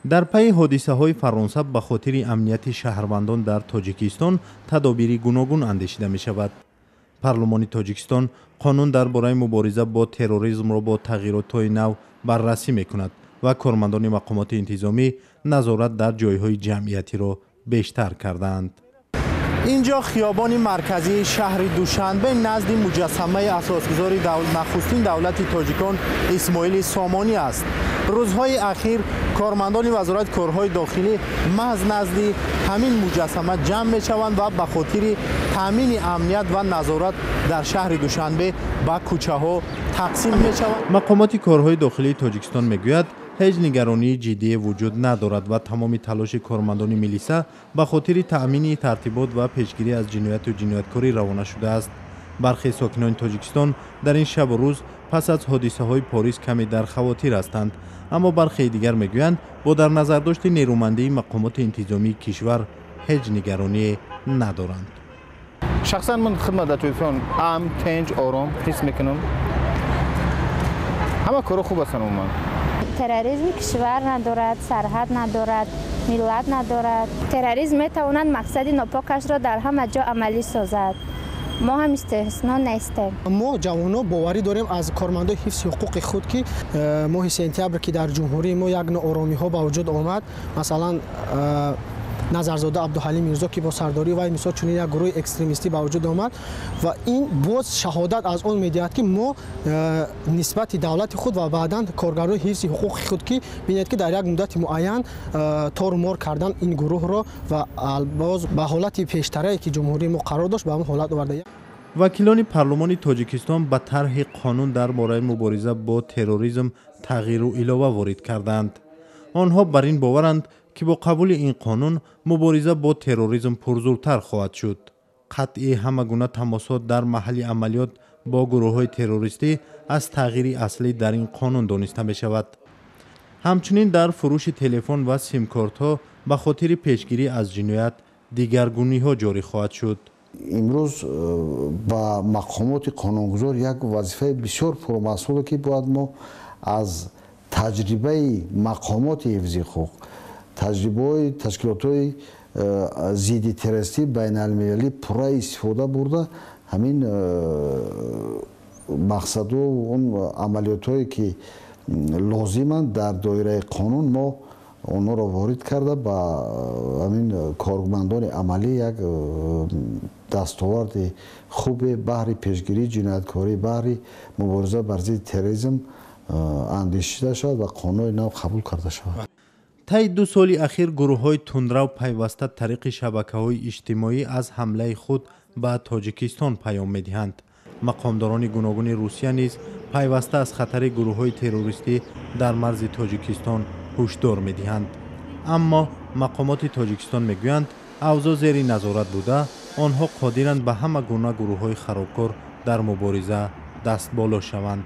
дар пайи ҳодисаҳои фаронса ба хотири амнияти шаҳрвандон дар тоҷикистон тадобири гуногун андешида мешавад. парлумони тоҷикистон қонун дар бораи мубориза бо терроризмро бо тағйиротҳои нав баррасӣ мекунад ва кормандони мақомоти интизомӣ назорат дар ҷойҳои ҷамъиятиро бештар кардаанд. инҷо хиёбони марказии шаҳри душанбе назди муҷассамаи асосгузори нахустин давлати тоҷикон исмоили сомонӣ аст. рӯзҳои ахир кормандони вазорати корҳои дохилӣ маҳз назди ҳамин муҷассама ҷамъ мешаванд ва ба хотири таъмини амният ва назорат дар шаҳри душанбе ба кӯчаҳо тақсим мешаванд. мақомоти корҳои дохилии тоҷикистон мегӯяд ҳеҷ нигаронии ҷиддие вуҷуд надорад ва тамоми талоши кормандони милиса ба хотири таъмини тартибот ва пешгирӣ аз ҷинояту ҷинояткорӣ равона шудааст. бархе сокинони тоҷикистон дар ин шабу рӯз пас аз ҳодисаҳои Порис каме дар хавотир ҳастанд, аммо бархеи дигар мегӯянд бо дар назардошти нерӯмандии мақомоти интизомии кишвар ҳеҷ нигароние надоранд. шахсан ман хидмат дар тоҷикистон амн, тинҷ, ором ҳис мекунам. ҳама корҳо хуб ҳастанд. умуман терроризм кишвар надорад, сарҳад надорад, миллат надорад. терроризм метавонад мақсади нопокашро дар ҳама ҷо амалӣ созад. мо ҳам истеҳсно нестем. мо ҷавоно боварӣ дорем аз кормандои ҳифзи ҳуқуқи худ ки моҳи сентябр ки дар ҷумҳурии мо як нооромиҳо ба вуҷуд омад. масалан назарзода абдуҳалим мирзо ки бо сардори вай мисол чунин як гурӯҳи экстремистӣ ба вуҷуд омад ва ин боз шаҳодат аз он медиҳад ки мо нисбати давлати худ ва баъдан коргарои ҳифзи ҳуқуқи худ ки бинед ки дар як муддати муайян торумор кардан ин гурӯҳро ва боз ба ҳолати пештарае ки ҷумҳурии мо қарор дошт ба он ҳолат оварда. вакилони парлумони тоҷикистон ба тарҳи қонун дар бораи мубориза бо терроризм тағйиру илова ворид карданд. онҳо бар ин боваранд ки бо қабули ин қонун мубориза бо терроризм пурзуртар хоҳад шуд. қатъи ҳама гуна тамосот дар маҳалли амалиёт бо гурӯҳҳои террористӣ аз тағйири аслӣ дар ин қонун дониста мешавад. ҳамчунин дар фурӯши телефон ва симкортҳо ба хотири пешгирӣ аз ҷиноят дигаргуниҳо ҷорӣ хоҳад шуд. имрӯз ба мақомоти қонунгузор як вазифаи бисёр пурмасъуле ки бояд мо аз таҷрибаи мақомоти ҳифзи ҳуқуқ, таҷрибаҳои ташкилотҳои зидди террористӣ байналмилалӣ пурра истифода бурда ҳамин мақсаду он амалиётҳое ки лозиманд дар доираи қонун мо онҳоро ворид карда ба ҳамин кормандони амалӣ як дастоварди хубе баҳри пешгирии ҷинояткорӣ, баҳри мубориза бар зидди терроризм андешида шавад ва қонуни нав қабул карда шавад. таи 2 соли ахир гурӯҳҳои тундрав пайваста тариқи шабакаҳои иҷтимоӣ аз ҳамлаи худ ба Тоҷикистон паём медиҳанд. мақомдорони гуногуни Русия низ пайваста аз хатари гурӯҳҳои террористӣ дар марзи Тоҷикистон ҳушдор медиҳанд. аммо мақомоти Тоҷикистон мегӯянд авзо зери назорат буда онҳо қодиранд ба ҳама гуна гурӯҳҳои харобкор дар мубориза дастболо шаванд.